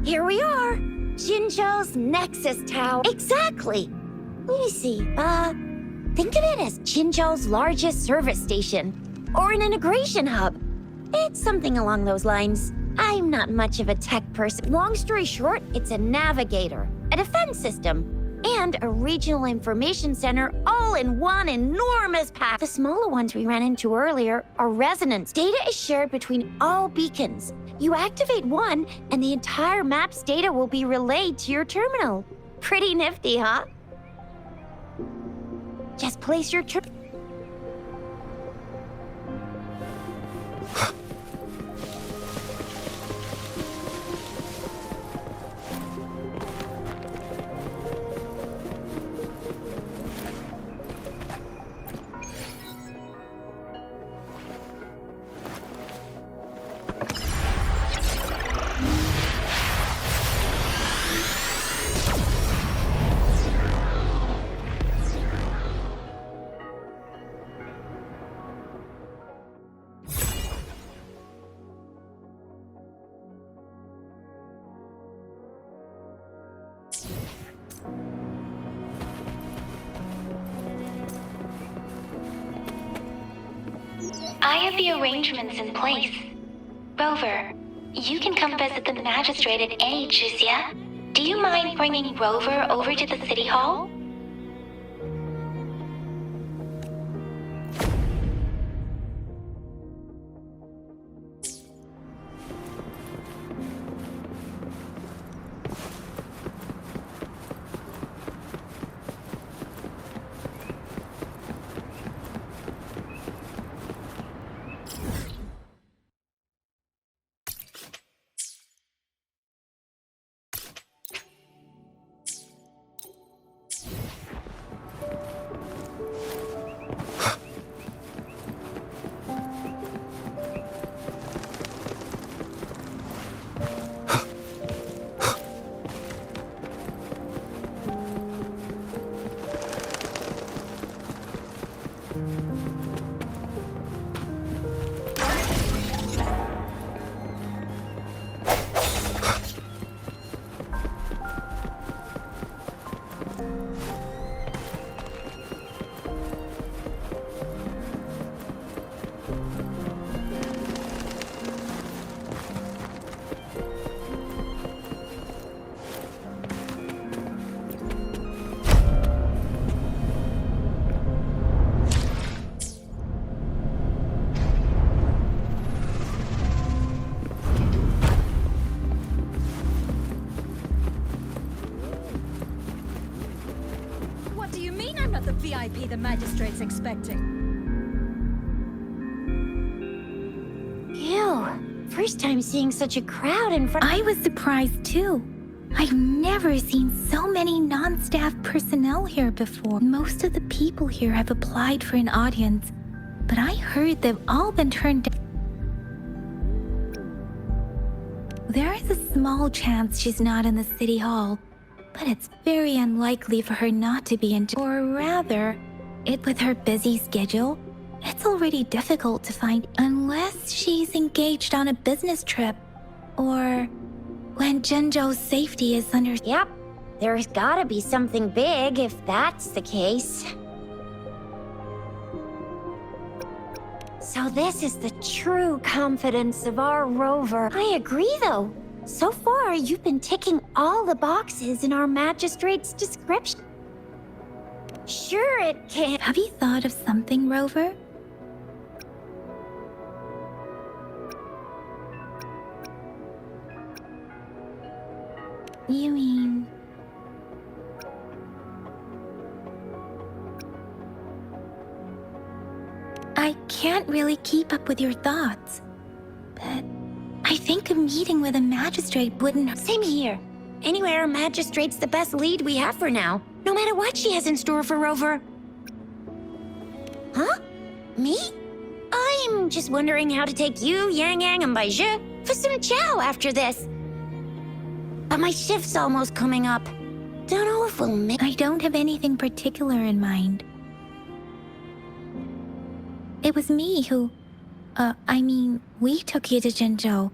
Here we are. Jinzhou's Nexus Tower. Exactly. Let me see. Think of it as Jinzhou's largest service station, or an integration hub. It's something along those lines. I'm not much of a tech person. Long story short, it's a navigator, a defense system, and a regional information center all in one enormous pack. The smaller ones we ran into earlier are resonance. Data is shared between all beacons. You activate one, and the entire map's data will be relayed to your terminal. Pretty nifty, huh? Just place your I have the arrangements in place. Rover, you can come visit the magistrate at any choose, yeah? Do you mind bringing Rover over to the city hall? The VIP the magistrate's expecting. Ew. First time seeing such a crowd in front. I was surprised too. I've never seen so many non-staff personnel here before. Most of the people here have applied for an audience, but I heard they've all been turned down. There is a small chance she's not in the city hall, but it's very unlikely for her not to be in. Or rather, with her busy schedule, it's already difficult to find unless she's engaged on a business trip or when Jinzhou's safety is under. Yep, there's gotta be something big if that's the case. So this is the true confidence of our Rover. I agree though. So far, you've been ticking all the boxes in our magistrate's description. Sure, it can. Have you thought of something, Rover? You mean... I can't really keep up with your thoughts, but I think a meeting with a magistrate wouldn't... Same here. Anyway, our magistrate's the best lead we have for now, no matter what she has in store for Rover. Huh? Me? I'm just wondering how to take you, Yang Yang, and Baizhi for some chow after this. But my shift's almost coming up. Don't know if we'll make... I don't have anything particular in mind. It was me who... we took you to Jinzhou.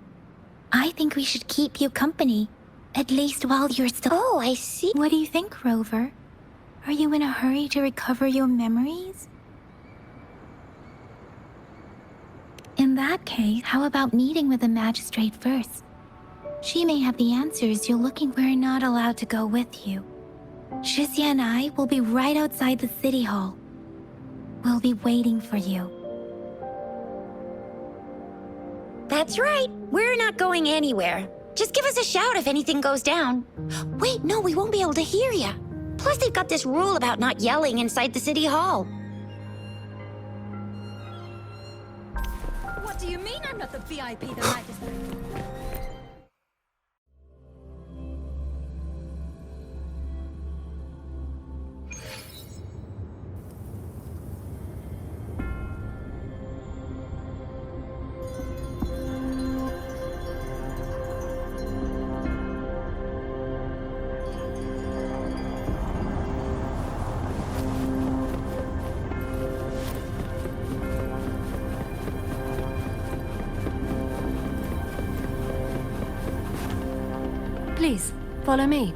I think we should keep you company. At least while you're still... Oh, I see. What do you think, Rover? Are you in a hurry to recover your memories? In that case, how about meeting with the magistrate first? She may have the answers you're looking for. We're not allowed to go with you. Shizia and I will be right outside the city hall. We'll be waiting for you. That's right. We're not going anywhere. Just give us a shout if anything goes down. Wait, no, we won't be able to hear you. Plus, they've got this rule about not yelling inside the city hall. What do you mean I'm not the VIP the magistrate? Please, follow me.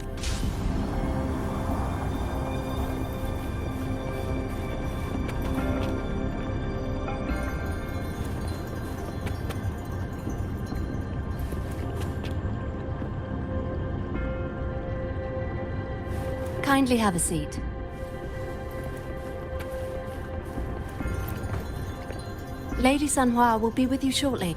Kindly have a seat. Lady Sanhua will be with you shortly.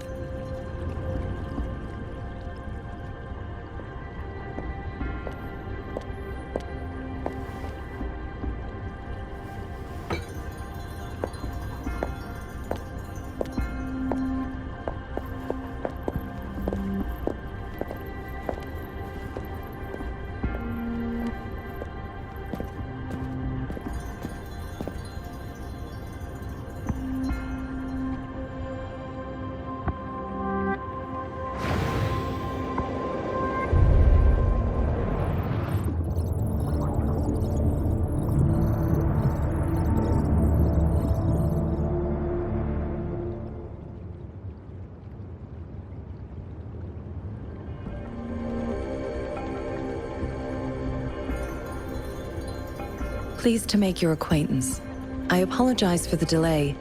Pleased to make your acquaintance. I apologize for the delay.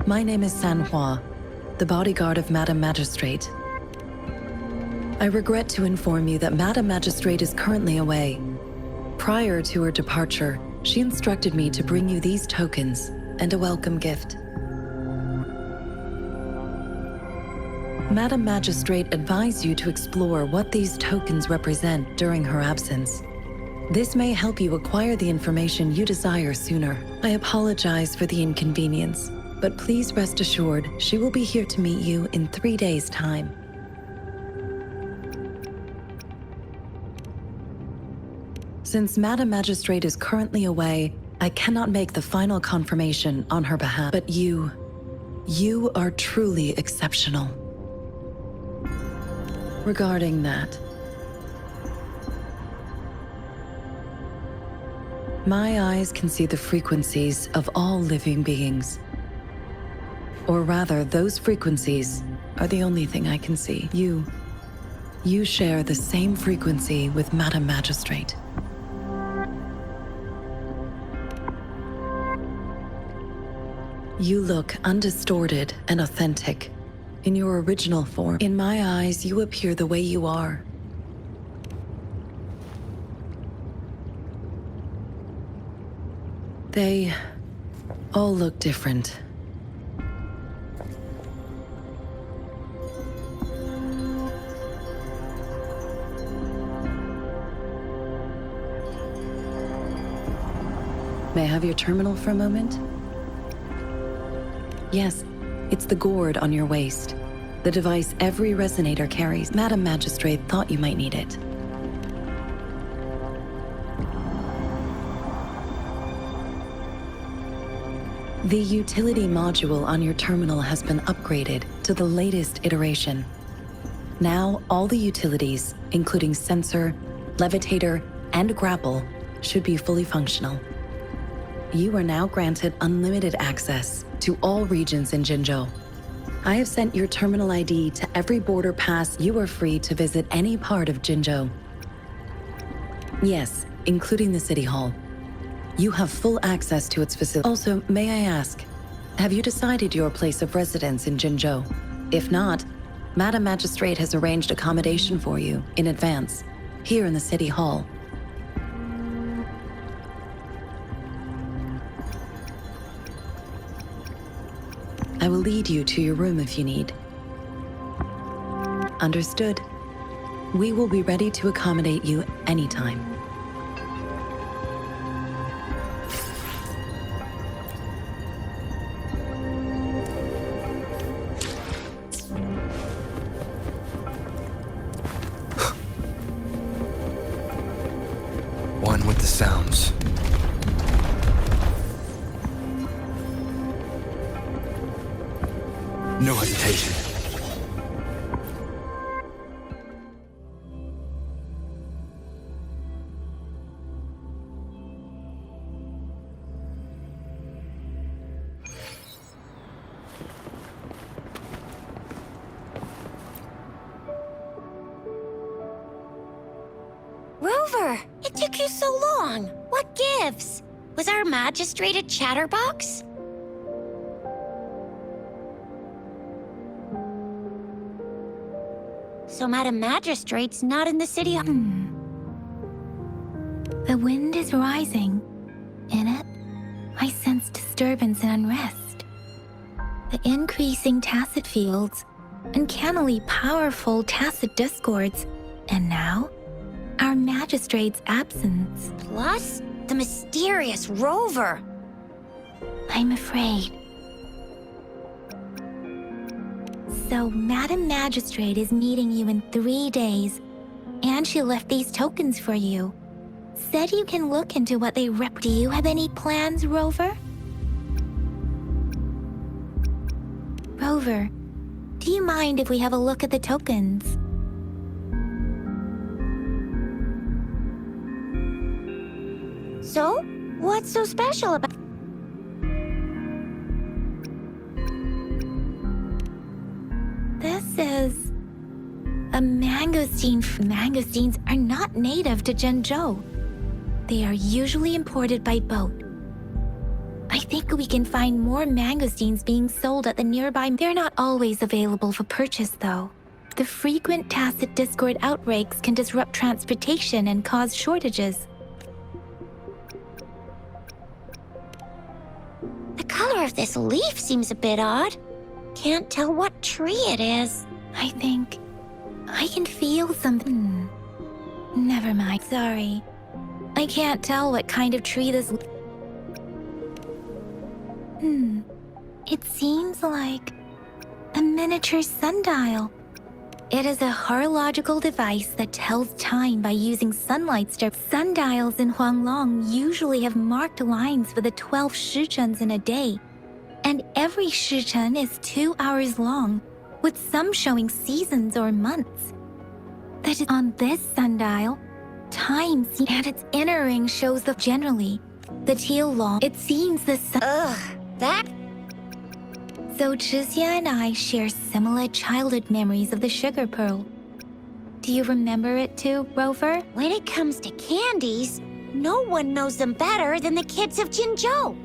My name is Sanhua, the bodyguard of Madam Magistrate. I regret to inform you that Madam Magistrate is currently away. Prior to her departure, she instructed me to bring you these tokens and a welcome gift. Madam Magistrate advised you to explore what these tokens represent during her absence. This may help you acquire the information you desire sooner. I apologize for the inconvenience, but please rest assured she will be here to meet you in 3 days' time. Since Madam Magistrate is currently away, I cannot make the final confirmation on her behalf, but you are truly exceptional. Regarding that, my eyes can see the frequencies of all living beings. Or rather, those frequencies are the only thing I can see. You share the same frequency with Madam Magistrate. You look undistorted and authentic in your original form. In my eyes, you appear the way you are. They all look different. May I have your terminal for a moment? Yes, it's the gourd on your waist. The device every resonator carries. Madam Magistrate thought you might need it. The utility module on your terminal has been upgraded to the latest iteration. Now, all the utilities, including sensor, levitator, and grapple, should be fully functional. You are now granted unlimited access to all regions in Jinzhou. I have sent your terminal ID to every border pass. You are free to visit any part of Jinzhou. Yes, including the City Hall. You have full access to its facility. Also, may I ask, have you decided your place of residence in Jinzhou? If not, Madam Magistrate has arranged accommodation for you in advance, here in the City Hall. I will lead you to your room if you need. Understood. We will be ready to accommodate you anytime. One with the sounds. No hesitation. Rover, it took you so long. What gives? Was our magistrate a chatterbox? So Madam Magistrate's not in the city. The wind is rising. In it, I sense disturbance and unrest. The increasing tacit fields, uncannily powerful tacit discords, and now, our magistrate's absence. Plus, the mysterious Rover. I'm afraid. So, Madam Magistrate is meeting you in 3 days, and she left these tokens for you. Said you can look into what they rep. Do you have any plans, Rover? Rover, do you mind if we have a look at the tokens? So, what's so special about... This is a mangosteen. Mangosteens are not native to Jinzhou. They are usually imported by boat. I think we can find more mangosteens being sold at the nearby. They're not always available for purchase, though. The frequent tacit discord outbreaks can disrupt transportation and cause shortages. The color of this leaf seems a bit odd. Can't tell what tree it is. I think I can feel something. Never mind. Sorry. I can't tell what kind of tree this... It seems like a miniature sundial. It is a horological device that tells time by using sunlight strips. Sundials in Huanglong usually have marked lines for the 12 shichens in a day, and every shichen is 2 hours long, with some showing seasons or months. That is on this sundial, time and its inner ring shows the generally the teal long. It seems the sun. Ugh, that... So Zhixia and I share similar childhood memories of the sugar pearl. Do you remember it too, Rover? When it comes to candies, no one knows them better than the kids of Jinzhou.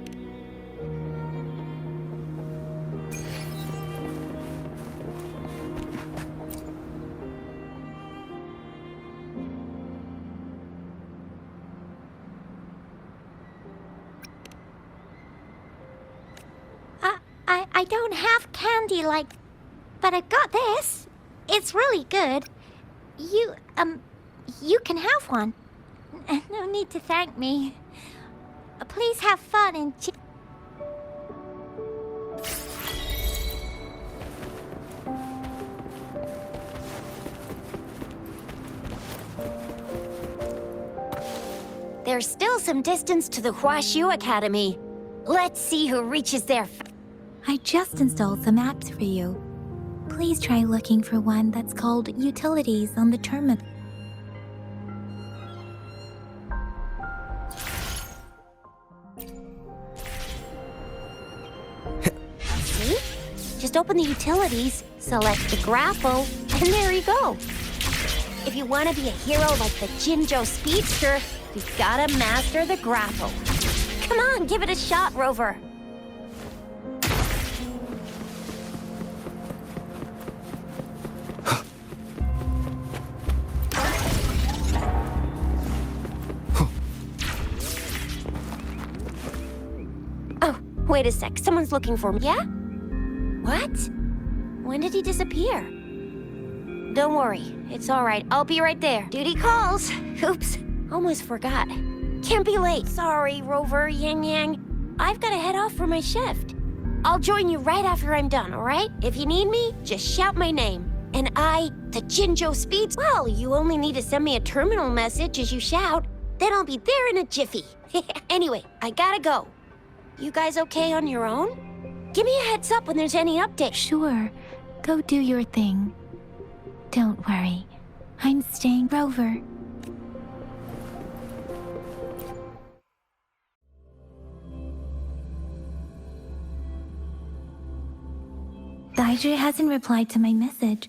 I don't have candy like... But I've got this. It's really good. You can have one. No need to thank me. Please have fun and... There's still some distance to the Huaxiu Academy. Let's see who reaches there. I just installed some apps for you. Please try looking for one that's called Utilities on the terminal. See? Just open the Utilities, select the grapple, and there you go. If you want to be a hero like the Jinzhou Speedster, you gotta master the grapple. Come on, give it a shot, Rover. Oh, wait a sec. Someone's looking for me. Yeah? What? When did he disappear? Don't worry. It's all right. I'll be right there. Duty calls. Oops. Almost forgot. Can't be late. Sorry, Rover, Yang Yang. I've got to head off for my shift. I'll join you right after I'm done, all right? If you need me, just shout my name. And the Jinzhou Speeds, well, you only need to send me a terminal message as you shout. Then I'll be there in a jiffy. Anyway, I gotta go. You guys okay on your own? Give me a heads up when there's any update. Sure. Go do your thing. Don't worry. I'm staying, Rover. Daiju hasn't replied to my message.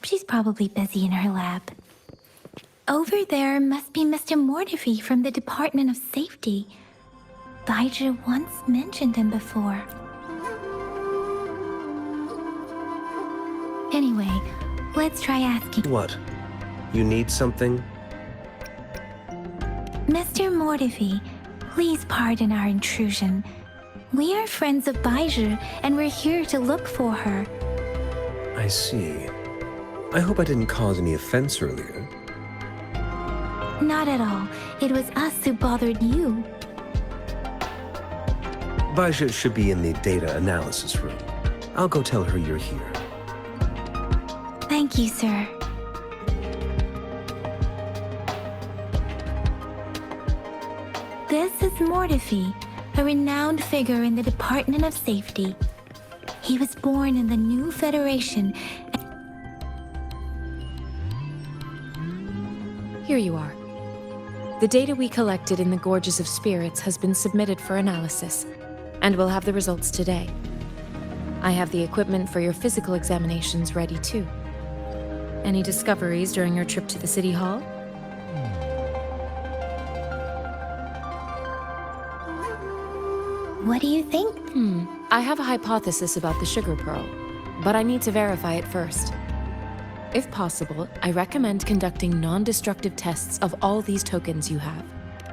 She's probably busy in her lab. Over there must be Mr. Mortifi from the Department of Safety. Daiju once mentioned him before. Anyway, let's try asking. What? You need something? Mr. Mortifi, please pardon our intrusion. We are friends of Baiju, and we're here to look for her. I see. I hope I didn't cause any offense earlier. Not at all. It was us who bothered you. Baja should be in the data analysis room. I'll go tell her you're here. Thank you, sir. This is Mortifi, a renowned figure in the Department of Safety. He was born in the new Federation. Here you are. The data we collected in the Gorges of Spirits has been submitted for analysis, and we'll have the results today. I have the equipment for your physical examinations ready too. Any discoveries during your trip to the City Hall? What do you think? I have a hypothesis about the sugar pearl, but I need to verify it first. If possible, I recommend conducting non-destructive tests of all these tokens you have.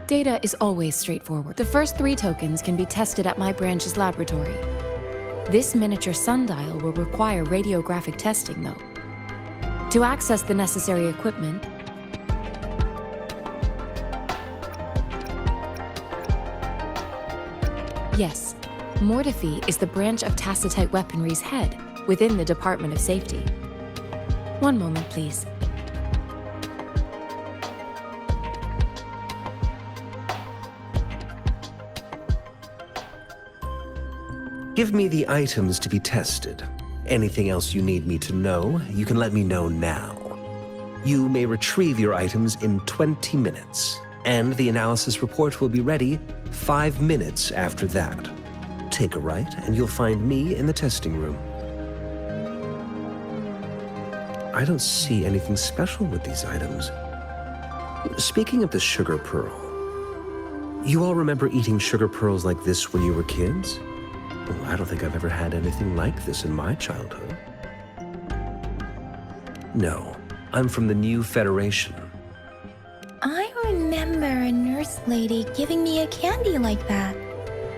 Data is always straightforward. The first 3 tokens can be tested at my branch's laboratory. This miniature sundial will require radiographic testing, though. To access the necessary equipment, yes, Mortifi is the branch of Tacitite Weaponry's head within the Department of Safety. One moment, please. Give me the items to be tested. Anything else you need me to know, you can let me know now. You may retrieve your items in 20 minutes, and the analysis report will be ready 5 minutes after that. Take a right, and you'll find me in the testing room. I don't see anything special with these items. Speaking of the sugar pearl, you all remember eating sugar pearls like this when you were kids? Well, I don't think I've ever had anything like this in my childhood. No, I'm from the new Federation. I remember a nurse lady giving me a candy like that.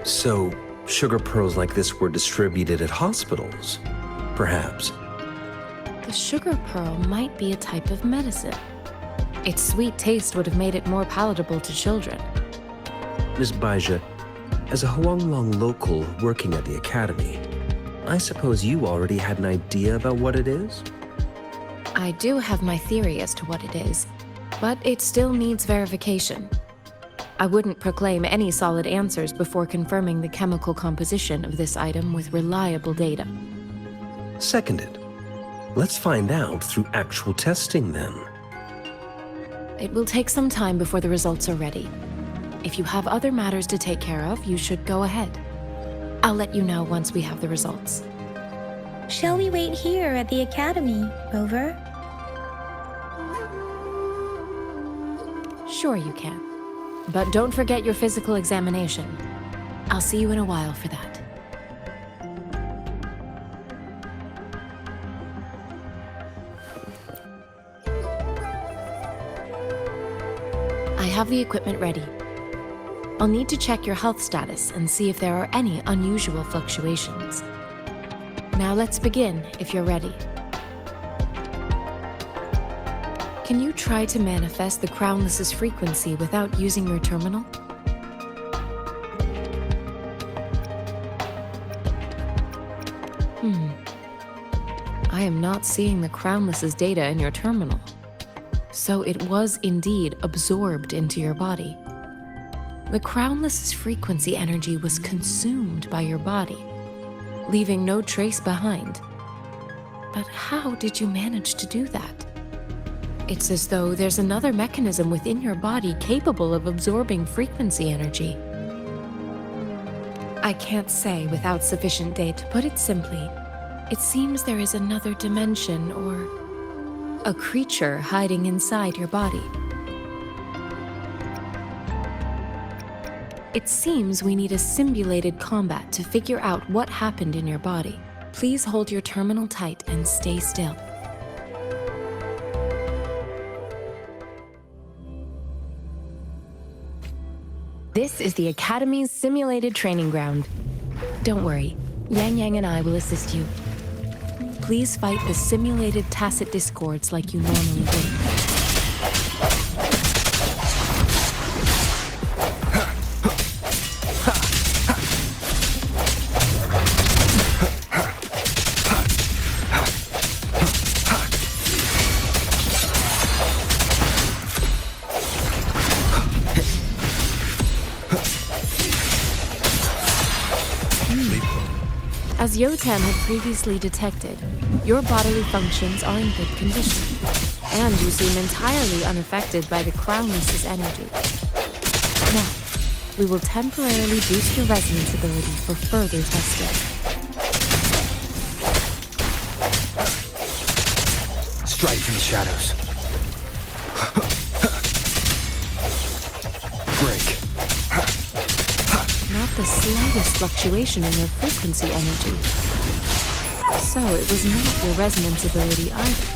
So, sugar pearls like this were distributed at hospitals? Perhaps. The sugar pearl might be a type of medicine. Its sweet taste would have made it more palatable to children. Miss Baija, as a Huanglong local working at the academy, I suppose you already had an idea about what it is? I do have my theory as to what it is, but it still needs verification. I wouldn't proclaim any solid answers before confirming the chemical composition of this item with reliable data. Seconded. Let's find out through actual testing then. It will take some time before the results are ready. If you have other matters to take care of, you should go ahead. I'll let you know once we have the results. Shall we wait here at the academy, Rover? Sure you can. But don't forget your physical examination. I'll see you in a while for that. I have the equipment ready. I'll need to check your health status and see if there are any unusual fluctuations. Now let's begin, if you're ready. Can you try to manifest the Crownless's frequency without using your terminal? I am not seeing the Crownless's data in your terminal. So it was indeed absorbed into your body. The Crownless's frequency energy was consumed by your body, leaving no trace behind. But how did you manage to do that? It's as though there's another mechanism within your body capable of absorbing frequency energy. I can't say without sufficient data. To put it simply, it seems there is another dimension or a creature hiding inside your body. It seems we need a simulated combat to figure out what happened in your body. Please hold your terminal tight and stay still. This is the Academy's simulated training ground. Don't worry, Yang Yang and I will assist you. Please fight the simulated tacit discords like you normally would. As Yotan had previously detected, your bodily functions are in good condition, and you seem entirely unaffected by the Crownless's energy. Now, we will temporarily boost your resonance ability for further testing. Strike from the shadows. Break. Not the slightest fluctuation in your frequency energy. So it was not your resonance ability either.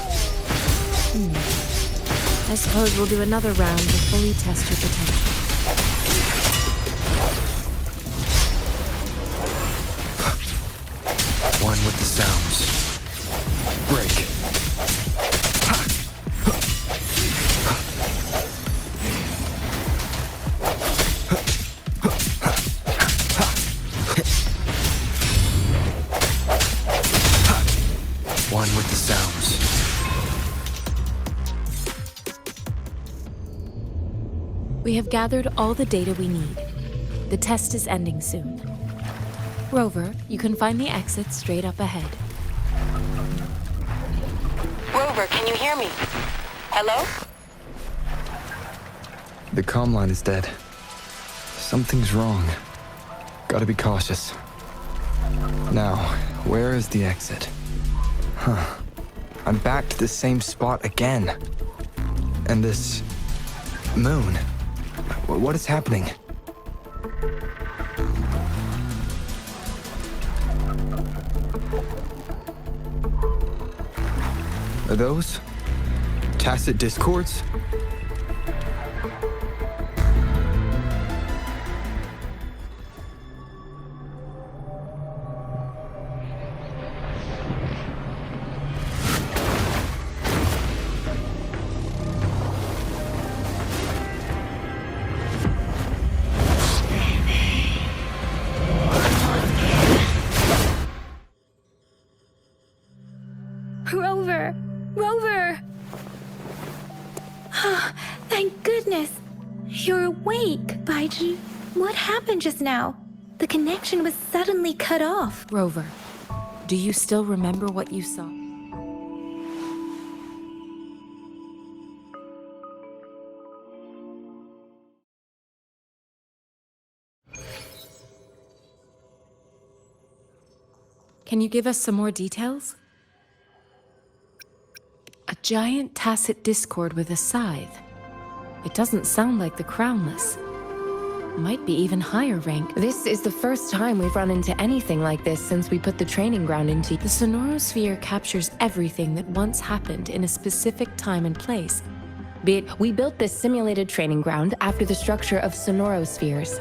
I suppose we'll do another round to fully test your potential. One with the sounds. Break. One with the sounds. We have gathered all the data we need. The test is ending soon. Rover, you can find the exit straight up ahead. Rover, can you hear me? Hello? The comm line is dead. Something's wrong. Gotta be cautious. Now, where is the exit? Huh. I'm back to the same spot again. And this moon. What is happening? Are those tacit discords? Rover! Rover! Thank goodness! You're awake, Baiji. What happened just now? The connection was suddenly cut off. Rover, do you still remember what you saw? Can you give us some more details? A giant tacit discord with a scythe. It doesn't sound like the Crownless. Might be even higher rank. This is the first time we've run into anything like this since we put the training ground into. The Sonorosphere captures everything that once happened in a specific time and place. We built this simulated training ground after the structure of Sonorospheres.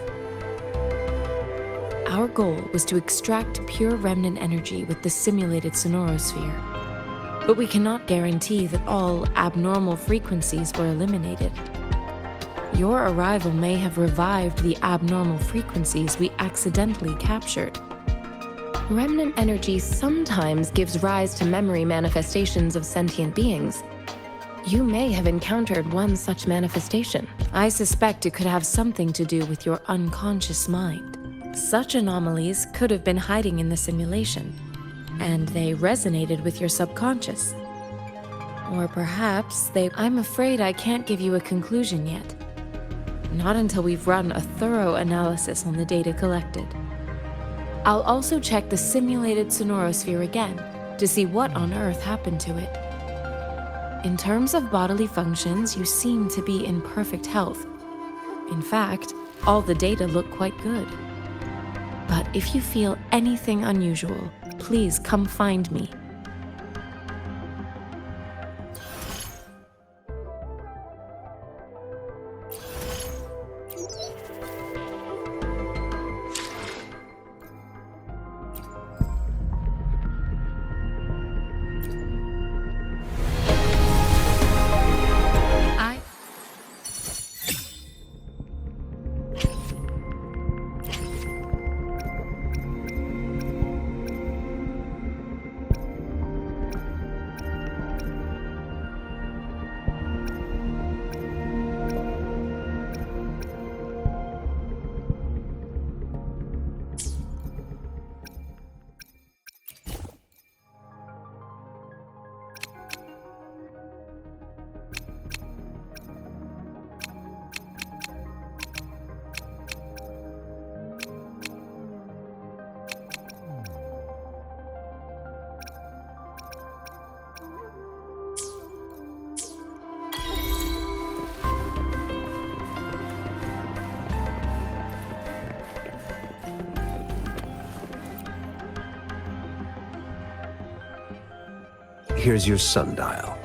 Our goal was to extract pure remnant energy with the simulated Sonorosphere. But we cannot guarantee that all abnormal frequencies were eliminated. Your arrival may have revived the abnormal frequencies we accidentally captured. Remnant energy sometimes gives rise to memory manifestations of sentient beings. You may have encountered one such manifestation. I suspect it could have something to do with your unconscious mind. Such anomalies could have been hiding in the simulation, and they resonated with your subconscious. Or perhaps I'm afraid I can't give you a conclusion yet. Not until we've run a thorough analysis on the data collected. I'll also check the simulated Sonorosphere again to see what on earth happened to it. In terms of bodily functions, you seem to be in perfect health. In fact, all the data look quite good. But if you feel anything unusual, please come find me. Here's your sundial,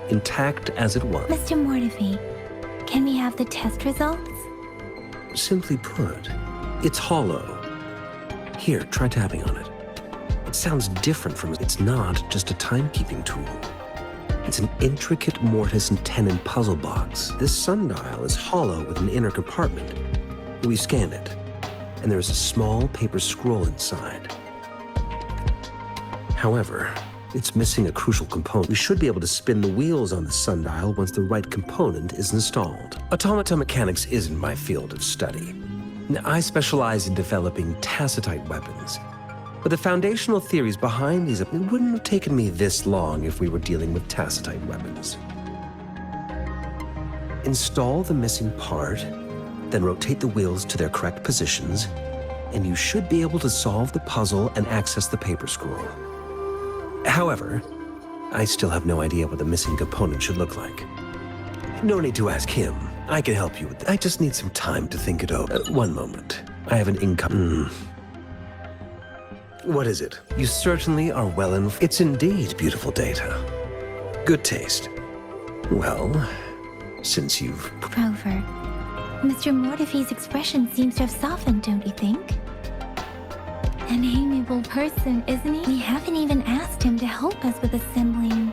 intact as it was. Mr. Mortefi, can we have the test results? Simply put, it's hollow. Here, try tapping on it. It sounds different from... It's not just a timekeeping tool. It's an intricate mortise and tenon puzzle box. This sundial is hollow with an inner compartment. We scanned it, and there is a small paper scroll inside. However, it's missing a crucial component. We should be able to spin the wheels on the sundial once the right component is installed. Automata mechanics isn't my field of study. I specialize in developing tacitite weapons. But the foundational theories behind these, it wouldn't have taken me this long if we were dealing with tacitite weapons. Install the missing part, then rotate the wheels to their correct positions, and you should be able to solve the puzzle and access the paper scroll. However, I still have no idea what the missing component should look like. No need to ask him. I can help you with that. I just need some time to think it over. One moment. I have an income. What is it? You certainly are well informed. It's indeed beautiful data. Good taste. Well, since you've... Rover, Mr. Mortefi's expression seems to have softened, don't you think? An amiable person, isn't he? We haven't even asked him to help us with assembling.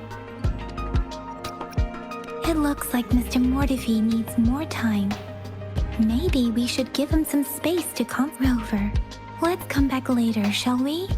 It looks like Mr. Mortefi needs more time. Maybe we should give him some space to Rover, let's come back later, shall we?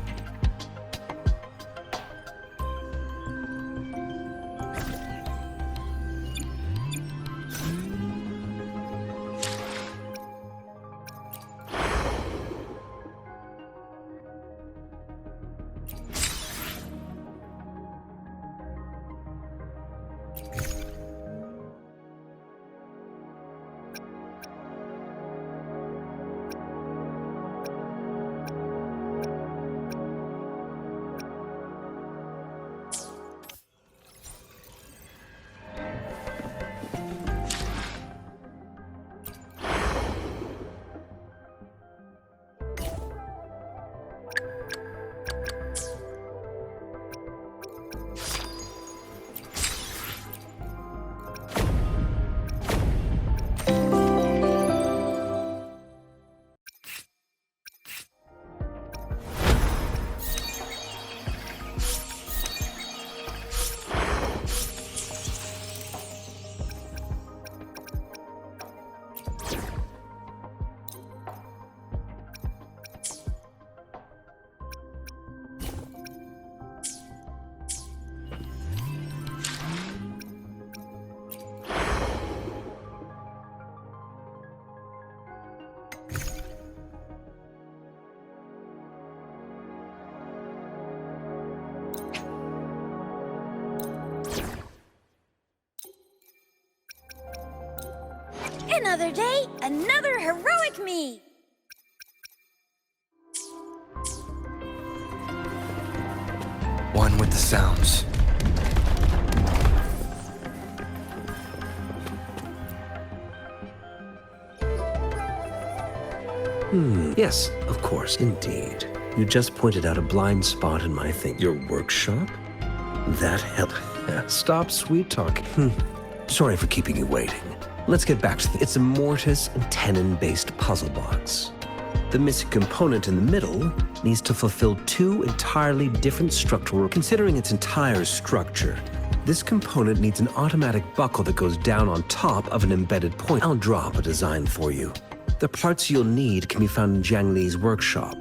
Another day, another heroic me! One with the sounds. Yes, of course, indeed. You just pointed out a blind spot in my thing. Your workshop? That helped. Stop sweet talk. Sorry for keeping you waiting. Let's get back to it's a mortise and tenon-based puzzle box. The missing component in the middle needs to fulfill two entirely different structural. Considering its entire structure, this component needs an automatic buckle that goes down on top of an embedded point. I'll drop a design for you. The parts you'll need can be found in Jiang Li's workshop.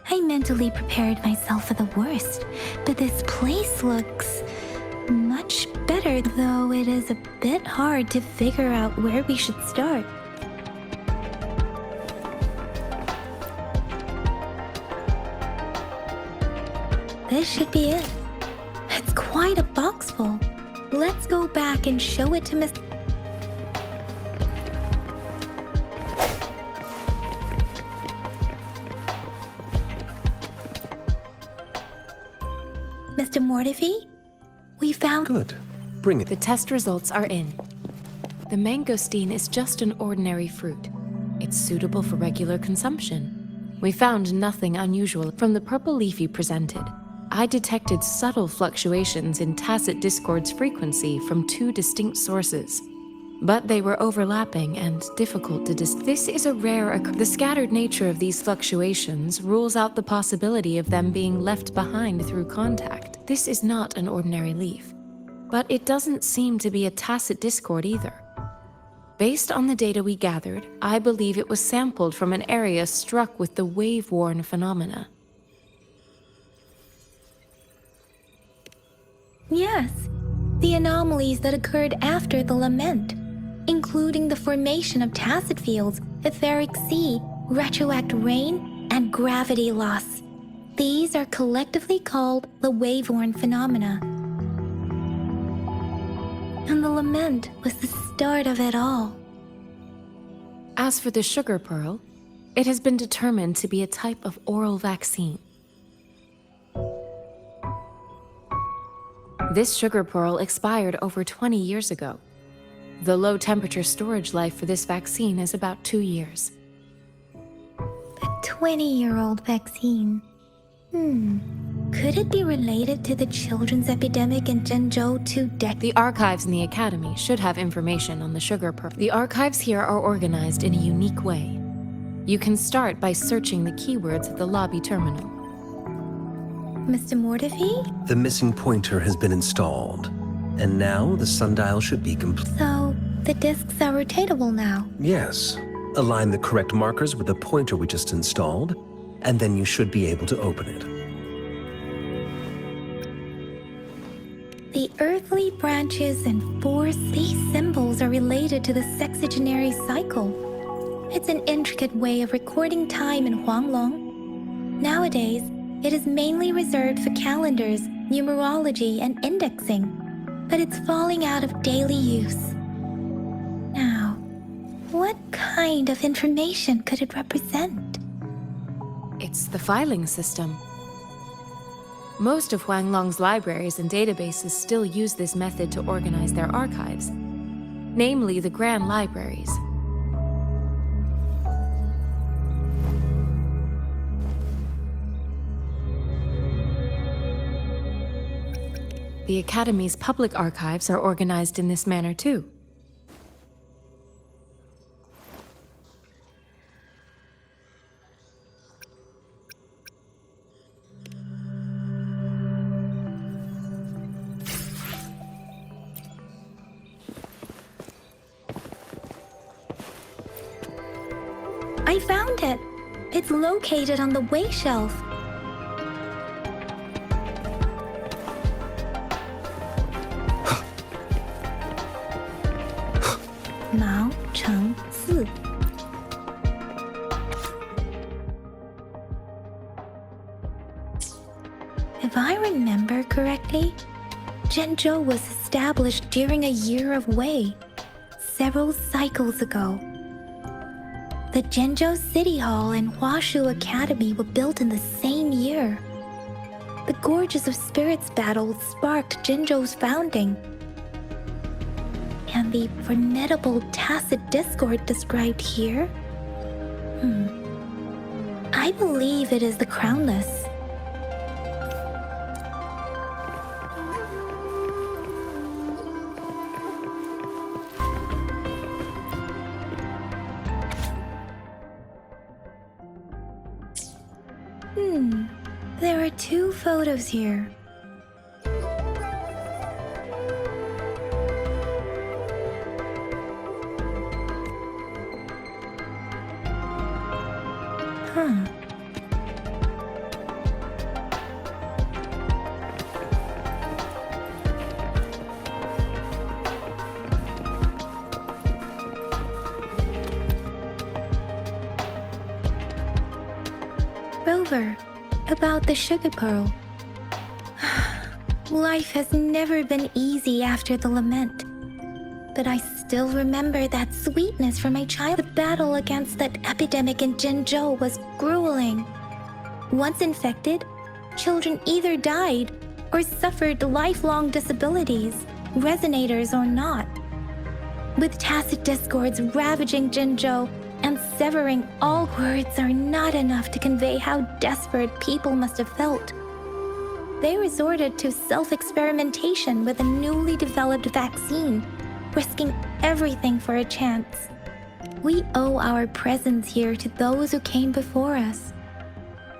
I mentally prepared myself for the worst, but this place looks much better, though it is a bit hard to figure out where we should start. This should be it. It's quite a box full. Let's go back and show it to Miss... Mr. Mortifi? We found... Good. Bring it. The test results are in. The mangosteen is just an ordinary fruit. It's suitable for regular consumption. We found nothing unusual from the purple leaf you presented. I detected subtle fluctuations in tacit discord's frequency from two distinct sources, but they were overlapping and difficult to This is a rare The scattered nature of these fluctuations rules out the possibility of them being left behind through contact. This is not an ordinary leaf, but it doesn't seem to be a tacit discord either. Based on the data we gathered, I believe it was sampled from an area struck with the wave-worn phenomena. Yes, the anomalies that occurred after the lament, including the formation of tacit fields, etheric sea, retroact rain, and gravity loss. These are collectively called the wave-worn phenomena. And the lament was the start of it all. As for the sugar pearl, it has been determined to be a type of oral vaccine. This sugar pearl expired over 20 years ago. The low-temperature storage life for this vaccine is about 2 years. A 20-year-old vaccine. Could it be related to the children's epidemic in Zhengzhou 2 decades? The archives in the Academy should have information on the sugar pearl. The archives here are organized in a unique way. You can start by searching the keywords at the lobby terminal. Mr. Mortifi? The missing pointer has been installed, and now the sundial should be complete. So, the discs are rotatable now? Yes. Align the correct markers with the pointer we just installed, and then you should be able to open it. The earthly branches and force, these symbols are related to the sexagenary cycle. It's an intricate way of recording time in Huanglong. Nowadays, it is mainly reserved for calendars, numerology, and indexing, but it's falling out of daily use. Now, what kind of information could it represent? It's the filing system. Most of Huanglong's libraries and databases still use this method to organize their archives, namely the Grand Libraries. The Academy's public archives are organized in this manner too. I found it. It's located on the way shelf. Mao Cheng Si. If I remember correctly, Zhenzhou was established during a year of Wei, several cycles ago. The Zhenzhou City Hall and Huashu Academy were built in the same year. The Gorges of Spirits battle sparked Zhenzhou's founding. And the formidable tacit discord described here? I believe it is the Crownless. There are 2 photos here. Rover, about the sugar pearl. Life has never been easy after the lament. But I still remember that sweetness from my child. The battle against that epidemic in Zhenzhou was grueling. Once infected, children either died or suffered lifelong disabilities, resonators or not. With tacit discords ravaging Zhenzhou and severing all words are not enough to convey how desperate people must have felt. They resorted to self-experimentation with a newly developed vaccine, risking everything for a chance. We owe our presence here to those who came before us.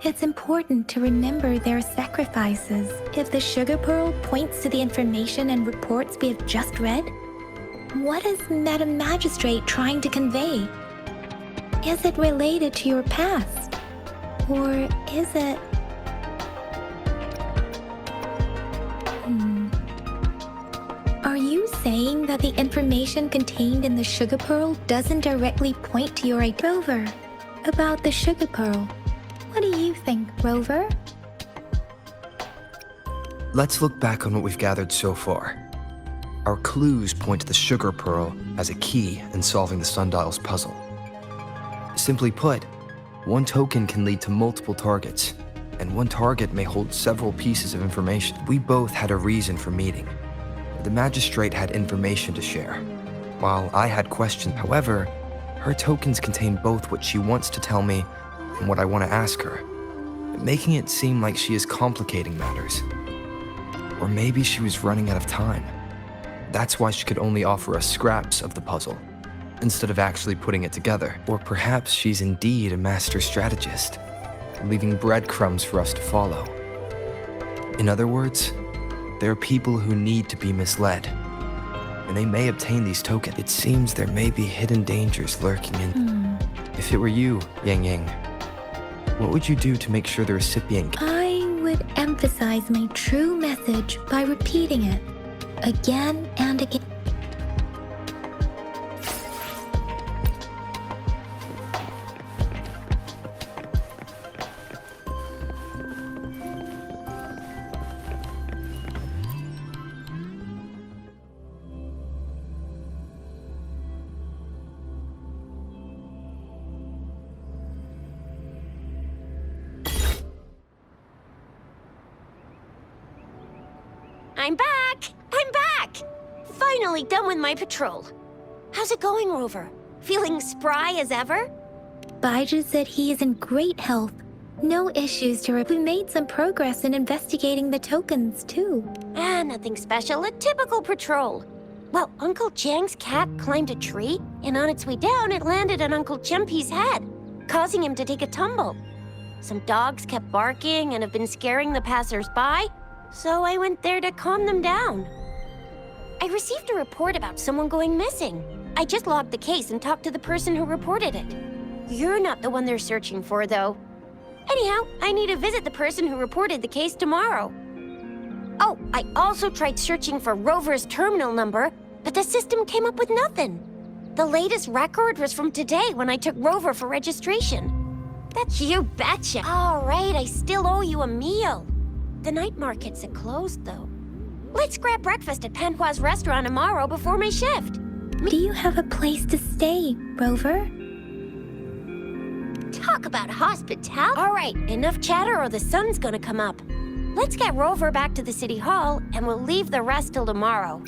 It's important to remember their sacrifices. If the sugar pearl points to the information and reports we have just read, what is Madam Magistrate trying to convey? Is it related to your past? Or is it... Are you saying that the information contained in the sugar pearl doesn't directly point to your Rover? About the sugar pearl, what do you think, Rover? Let's look back on what we've gathered so far. Our clues point to the sugar pearl as a key in solving the sundial's puzzle. Simply put, one token can lead to multiple targets, and one target may hold several pieces of information. We both had a reason for meeting. The magistrate had information to share, while I had questions. However, her tokens contain both what she wants to tell me and what I want to ask her, making it seem like she is complicating matters. Or maybe she was running out of time. That's why she could only offer us scraps of the puzzle, instead of actually putting it together. Or perhaps she's indeed a master strategist, leaving breadcrumbs for us to follow. In other words, there are people who need to be misled, and they may obtain these tokens. It seems there may be hidden dangers lurking in. If it were you, Yang Yang, what would you do to make sure the recipient... I would emphasize my true message by repeating it again and again. I'm back! I'm back! Finally done with my patrol. How's it going, Rover? Feeling spry as ever? Baiju said he is in great health. No issues to report. We made some progress in investigating the tokens, too. Nothing special. A typical patrol. Well, Uncle Chang's cat climbed a tree, and on its way down, it landed on Uncle Chimpi's head, causing him to take a tumble. Some dogs kept barking and have been scaring the passers-by, so I went there to calm them down. I received a report about someone going missing. I just logged the case and talked to the person who reported it. You're not the one they're searching for, though. Anyhow, I need to visit the person who reported the case tomorrow. Oh, I also tried searching for Rover's terminal number, but the system came up with nothing. The latest record was from today when I took Rover for registration. That's you betcha. All right, I still owe you a meal. The night markets are closed, though. Let's grab breakfast at Panhua's restaurant tomorrow before my shift. Do you have a place to stay, Rover? Talk about hospitality. All right, enough chatter or the sun's gonna come up. Let's get Rover back to the city hall, and we'll leave the rest till tomorrow.